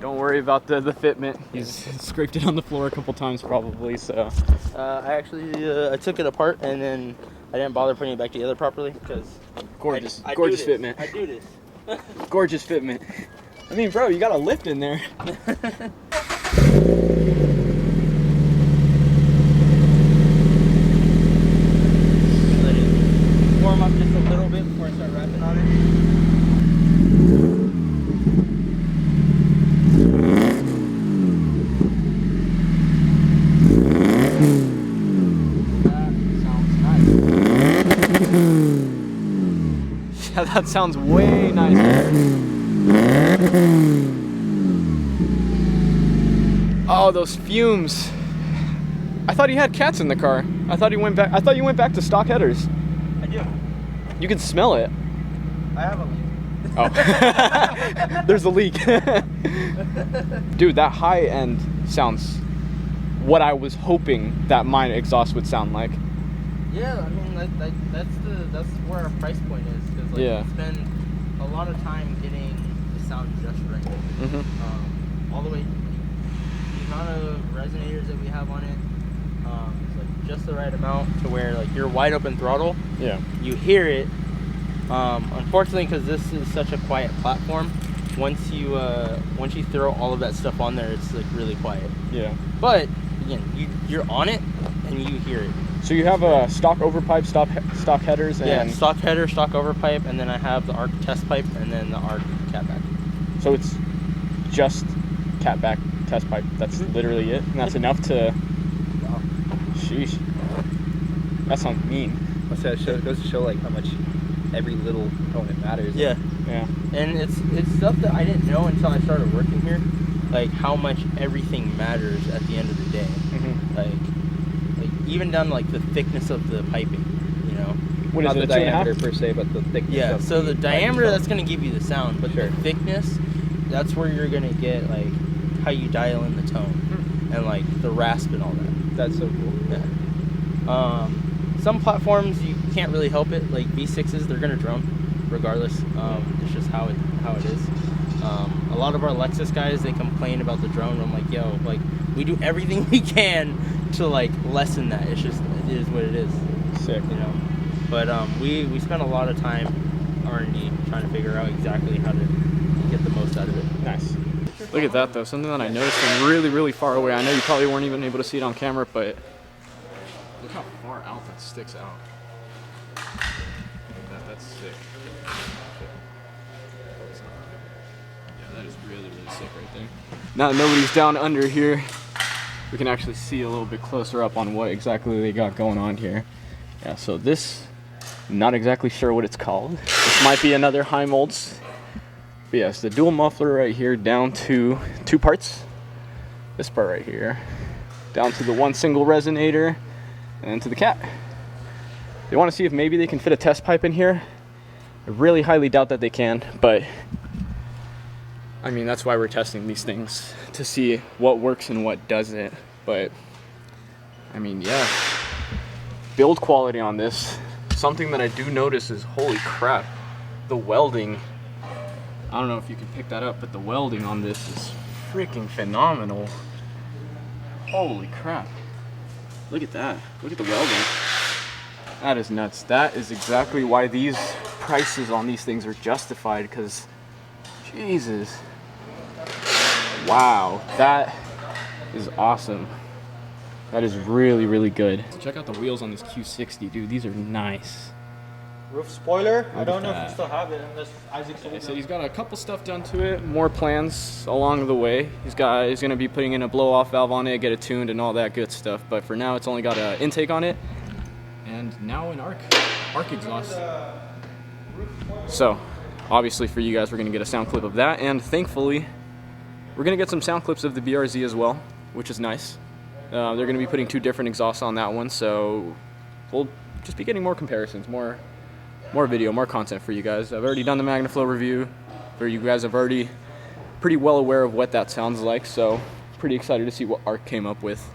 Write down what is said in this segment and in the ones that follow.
Don't worry about the fitment. He's scraped it on the floor a couple times probably, so. I actually I took it apart and then I didn't bother putting it back together properly because gorgeous gorgeous fitment. I do this. Gorgeous fitment. I mean, bro, you got a lift in there. Let it warm up just a little bit before I start wrapping on it. Yeah, that sounds way nicer. Oh, those fumes. I thought he had cats in the car. I thought you went back to stock headers. I do. You can smell it. I have a leak. Oh. There's a leak. Dude, that high end sounds what I was hoping that my exhaust would sound like. Yeah, I mean that's where our price point is because like yeah. we spend a lot of time getting the sound just right. Mm-hmm. All the way, the amount of resonators that we have on it is like just the right amount to where like you're wide open throttle. Yeah. You hear it. Unfortunately, because this is such a quiet platform, once you throw all of that stuff on there, it's like really quiet. Yeah. But again, you're on it and you hear it. So you have a stock overpipe, stock headers, and yeah, stock header, stock overpipe, and then I have the Ark test pipe, and then the Ark catback. So it's just catback test pipe. That's literally it, and that's enough to. Wow. Sheesh. That sounds mean. What's that? It goes to show like how much every little component matters. Yeah. Yeah. And it's stuff that I didn't know until I started working here, like how much everything matters at the end of the day. Mm-hmm. Like even down to, like the thickness of the piping, you know. What is Not it? the diameter per se, but the thickness. Yeah. Of So the diameter, that's gonna give you the sound, but Sure. the thickness, that's where you're gonna get like how you dial in the tone and like the rasp and all that. That's so cool. Yeah. Some platforms you can't really help it. Like V6s, they're gonna drone, regardless. It's just how it is. A lot of our Lexus guys, they complain about the drone. I'm like, yo, like we do everything we can to like lessen that. It is what it is. Sick. You know. But we spent a lot of time R&D trying to figure out exactly how to get the most out of it. Nice. Look at that though. Something that I noticed from really, really far away. I know you probably weren't even able to see it on camera, but look how far out that sticks out. That's sick. Yeah, that is really, really sick right there. Now that nobody's down under here, we can actually see a little bit closer up on what exactly they got going on here. Yeah, so this, not exactly sure what it's called. This might be another high molds. But yes, the dual muffler right here down to two parts. This part right here, down to the one single resonator, and then to the cat. They want to see if maybe they can fit a test pipe in here. I really highly doubt that they can, but I mean, that's why we're testing these things, to see what works and what doesn't. But I mean, yeah, build quality on this. Something that I do notice is, holy crap, the welding. I don't know if you can pick that up, but the welding on this is freaking phenomenal. Holy crap. Look at that. Look at the welding. That is nuts. That is exactly why these prices on these things are justified, because Jesus. Wow, that is awesome. That is really, really good. Check out the wheels on this Q60, dude. These are nice. Roof spoiler. I don't know that. if you still have it unless Isaac sold He it. said he's got a couple stuff done to it, more plans along the way. He's gonna be putting in a blow-off valve on it, get it tuned and all that good stuff. But for now, it's only got an intake on it, and now an Ark exhaust. So, obviously for you guys, we're gonna get a sound clip of that, and thankfully, we're gonna get some sound clips of the BRZ as well, which is nice. They're gonna be putting two different exhausts on that one, so we'll just be getting more comparisons, more video, more content for you guys. I've already done the MagnaFlow review, where you guys have already pretty well aware of what that sounds like, so pretty excited to see what Ark came up with.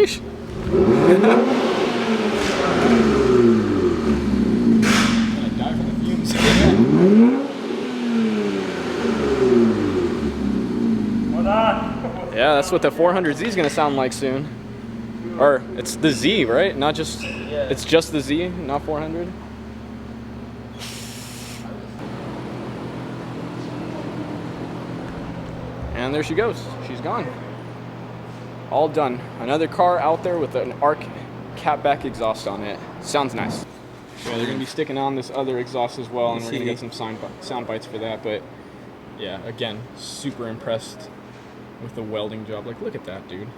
Sheesh. Gonna die from the fumes. Yeah, that's what the 400Z is gonna sound like soon. Or it's the Z, right? Not just. Yeah. It's just the Z, not 400. And there she goes. She's gone. All done. Another car out there with an Ark Catback exhaust on it. Sounds nice. Yeah, they're gonna be sticking on this other exhaust as well, and we're gonna get some sound bites for that. But yeah, again, super impressed with the welding job. Like, look at that, dude.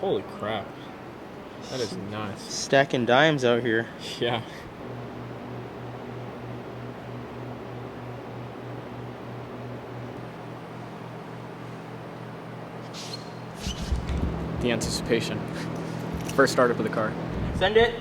Holy crap. That is nice. Stacking dimes out here. Yeah. The anticipation. First startup of the car. Send it.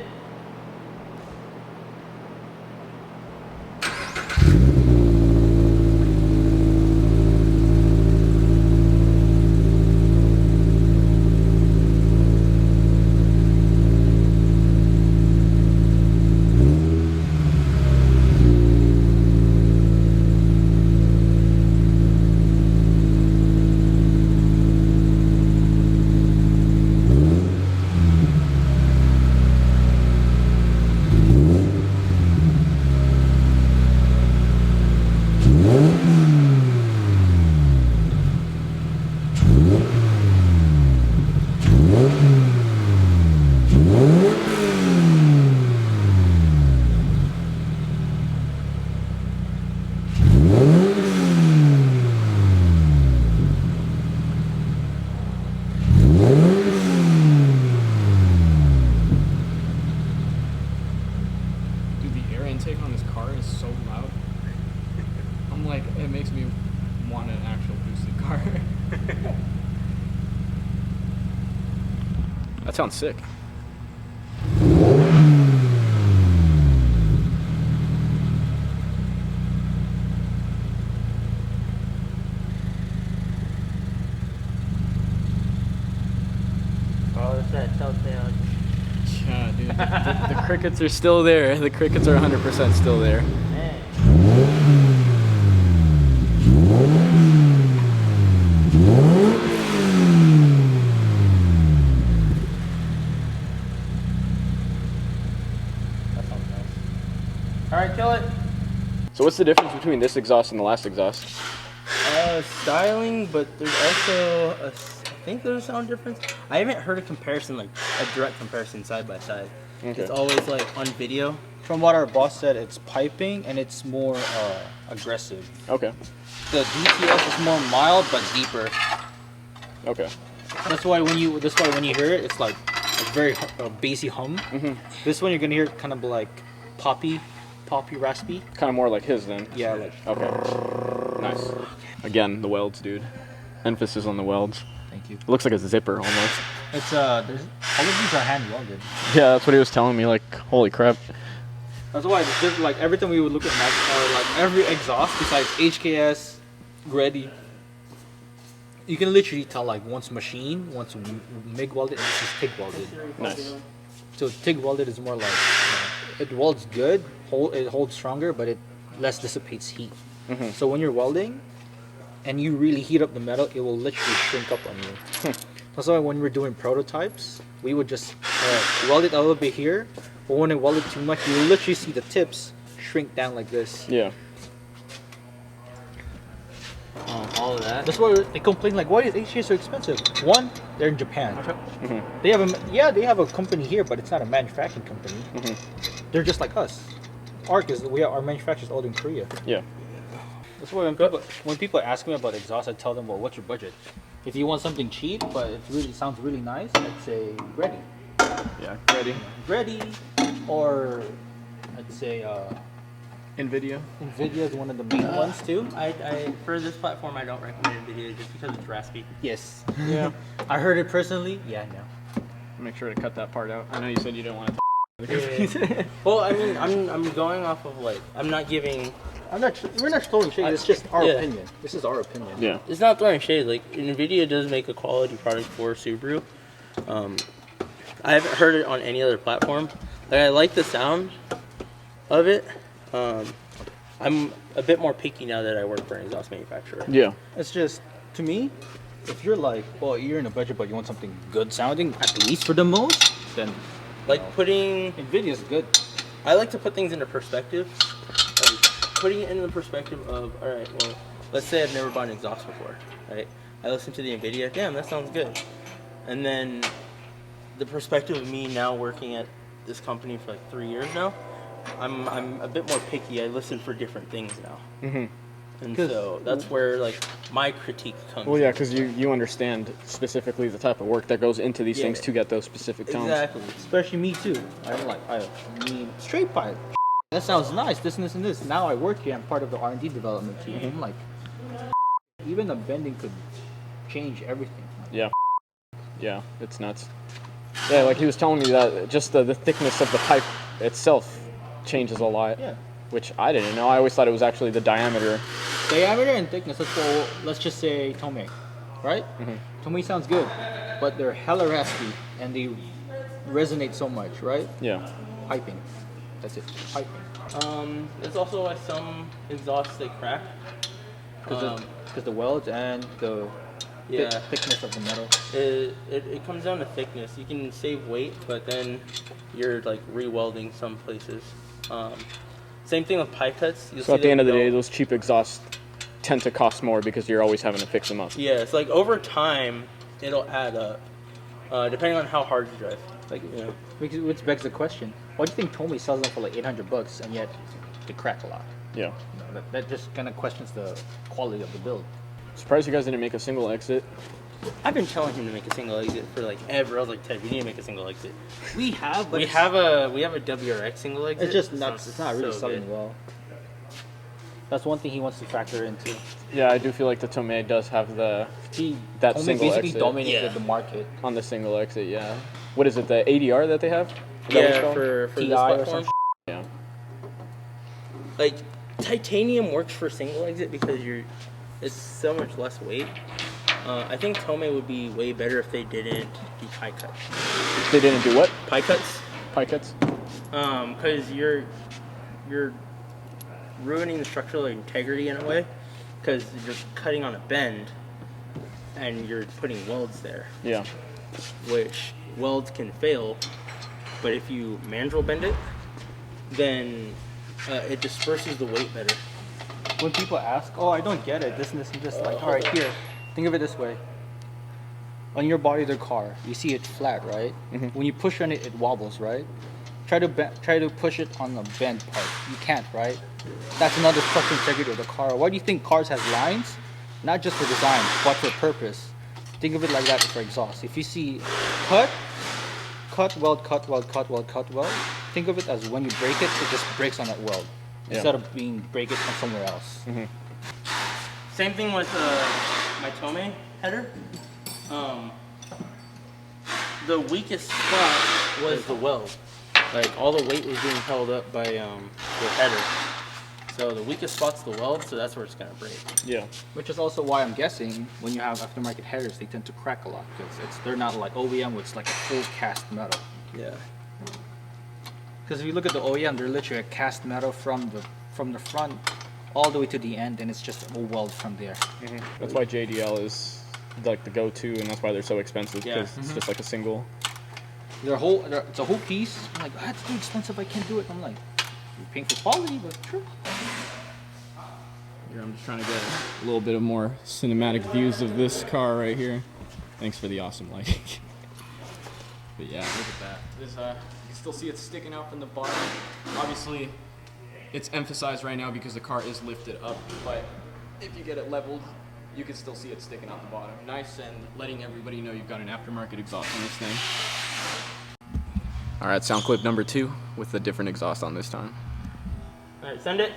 intake on this car is so loud. I'm like, it makes me want an actual boosted car. That sounds sick. Oh, it's that touchdown. Yeah, dude, the crickets are still there. The crickets are 100% still there. Man. That sounds nice. All right, kill it. So what's the difference between this exhaust and the last exhaust? Styling, but there's also I think there's a sound difference. I haven't heard a comparison, like a direct comparison side by side. Okay. It's always like on video. From what our boss said, it's piping and it's more aggressive. Okay. The DTS is more mild but deeper. Okay. That's why when you hear it, it's like a very bassy hum. Mm-hmm. This one you're gonna hear it kind of like poppy, raspy. Kind of more like his then. Yeah, like. Okay. Nice. Again, the welds, dude. Emphasis on the welds. Thank you. It looks like a zipper almost. It's all of these are hand welded. Yeah, that's what he was telling me. Like, holy crap. That's why this, like every time we would look at like every exhaust besides HKS, Grady, you can literally tell like one's machine, one's MIG welded, and this is TIG welded. Nice. So TIG welded is more like it welds good, it holds stronger, but it less dissipates heat. Mm-hmm. So when you're welding, and you really heat up the metal, it will literally shrink up on you. That's why when we're doing prototypes, we would just weld it a little bit here, but when it welded too much, you will literally see the tips shrink down like this. Yeah. All of that. That's why they complain like, why is HK so expensive? One, they're in Japan. Mm-hmm. They have a company here, but it's not a manufacturing company. Mm-hmm. They're just like us. Our manufacturer's all in Korea. Yeah. That's why when people ask me about exhaust, I tell them, well, what's your budget? If you want something cheap, but it really sounds really nice, I'd say Grady. Yeah, ready. Grady, or I'd say NVIDIA. NVIDIA is one of the main ones too. I for this platform, I don't recommend video just because it's raspy. Yes. Yeah. I heard it personally. Yeah, no. Make sure to cut that part out. I know you said you didn't want to. Well, I mean, I'm going off of like I'm not giving. We're not throwing shade. It's just our opinion. This is our opinion. Yeah. It's not throwing shade. Like NVIDIA does make a quality product for Subaru. I haven't heard it on any other platform. Like, I like the sound of it. I'm a bit more picky now that I work for an exhaust manufacturer. Yeah. It's just, to me, if you're like, well, you're in a budget, but you want something good sounding, at least for the most, then Like putting, NVIDIA's good. I like to put things into perspective. Like putting it into the perspective of, all right, well, let's say I've never bought an exhaust before, right? I listen to the NVIDIA, damn, that sounds good. And then the perspective of me now working at this company for like 3 years now, I'm a bit more picky. I listen for different things now. Mm-hmm. And so that's where like my critique comes. Well, yeah, because you understand specifically the type of work that goes into these things to get those specific tones. Exactly. Especially me too. I mean, straight pipe. That sounds nice. This and this and this. Now I work here. I'm part of the R&D development team. I'm like, even the bending could change everything. Yeah. Yeah, it's nuts. Yeah, like he was telling me that just the thickness of the pipe itself changes a lot. Yeah. Which I didn't know. I always thought it was actually the diameter. Diameter and thickness. Let's just say Tomei, right? Mm-hmm. Tomei sounds good, but they're hella raspy and they resonate so much, right? Yeah. Piping. That's it. Piping. That's also why some exhausts they crack. Because the welds and the thickness of the metal. It comes down to thickness. You can save weight, but then you're like re-welding some places. Same thing with pipe cuts. So at the end of the day, those cheap exhausts tend to cost more because you're always having to fix them up. Yeah, it's like over time, it'll add up, depending on how hard you drive. Like, which begs the question: why do you think Tomei sells them for like $800 and yet they crack a lot? Yeah. That just kind of questions the quality of the build. Surprised you guys didn't make a single exit. I've been telling him to make a single exit for like ever. I was like, Ted, we need to make a single exit. We have, but we have a WRX single exit. it's just nuts. It's not really so selling good. well. That's one thing he wants to factor into. Yeah, I do feel like the Tomei does have that Tomei single basically exit dominated the market. on the single exit. Yeah. What is it? The ADR that they have? Is that what it's Yeah, called? for TI this or platform. some Yeah. Like titanium works for single exit because it's so much less weight. I think Tomei would be way better if they didn't do pie cuts. They didn't do what? Pie cuts? Pie cuts? Because you're ruining the structural integrity in a way, because you're cutting on a bend and you're putting welds there, Yeah. which welds can fail, but if you mandrel bend it, then it disperses the weight better. When people ask, "Oh, I don't get it," this and this, and just like, all right, here, think of it this way. On your body of the car, you see it flat, right? Mhm. When you push on it, it wobbles, right? Try to push it on the bent part. You can't, right? That's another structural integrity of the car. Why do you think cars has lines? Not just for design, but for purpose. Think of it like that for exhaust. If you see cut, weld, cut, weld, cut, weld, cut, weld, think of it as when you break it, it just breaks on that weld. Yeah. Instead of break it from somewhere else. Mm-hmm. Same thing with my Tomei header. The weakest spot was the weld. Like all the weight was being held up by the header. So the weakest spot's the weld, so that's where it's gonna break. Yeah. Which is also why I'm guessing when you have aftermarket headers, they tend to crack a lot because they're not like OEM, which is like a full cast metal. Yeah. Because if you look at the OEM, they're literally a cast metal from the front all the way to the end, and it's just a weld from there. Mm-hmm. That's why JDL is like the go-to, and that's why they're so expensive because Yeah. it's just like a single. It's a whole piece. I'm like, that's too expensive. I can't do it. I'm like, you're paying for quality, but true. Here, I'm just trying to get a little bit of more cinematic views of this car right here. Thanks for the awesome lighting. But yeah, look at that. This, you can still see it sticking out from the bottom. Obviously, it's emphasized right now because the car is lifted up, but if you get it leveled, you can still see it sticking out the bottom. Nice, and letting everybody know you've got an aftermarket exhaust on this thing. All right, sound clip number 2 with a different exhaust on this time. All right, send it.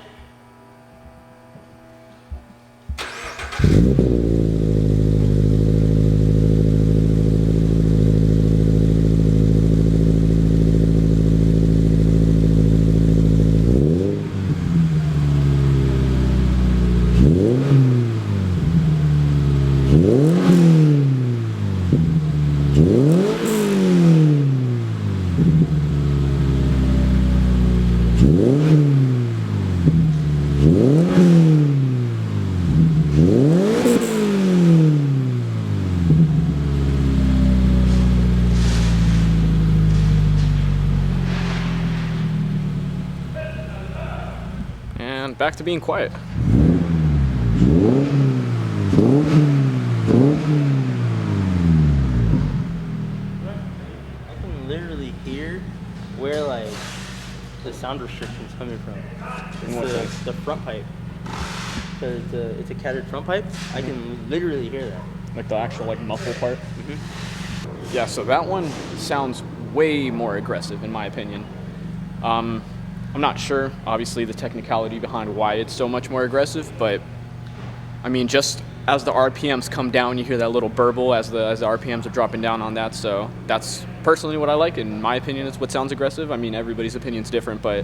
back to being quiet. I can literally hear where like the sound restriction's coming from. It's the front pipe. Because it's a catted front pipe. I can literally hear that. Like the actual like muffle part. Yeah, so that one sounds way more aggressive in my opinion. I'm not sure, obviously, the technicality behind why it's so much more aggressive, but I mean, just as the RPMs come down, you hear that little burble as the RPMs are dropping down on that. So that's personally what I like. In my opinion, it's what sounds aggressive. I mean, everybody's opinion's different, but